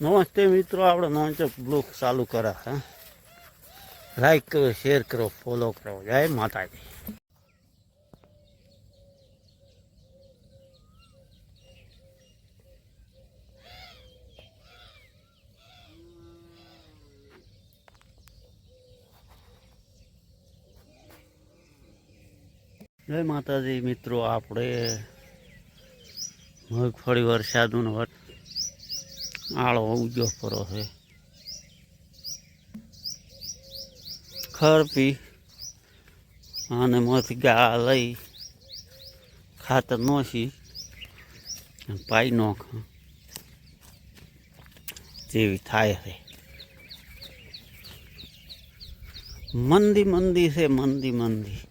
નમસ્તે મિત્રો, આપણે નોંચક બ્લોગ ચાલુ કરા હા. લાઈક કરો, શેર કરો, ફોલો કરો. જય માતાજી. જય માતાજી મિત્રો, આપણે મગફળી વરસાદનો આળો ઉજો પરો છે. ખરપી અને મથી ગા લઈ ખાતર નોસી પાઈ નોખ જેવી થાય છે. મંદી છે, મંદી.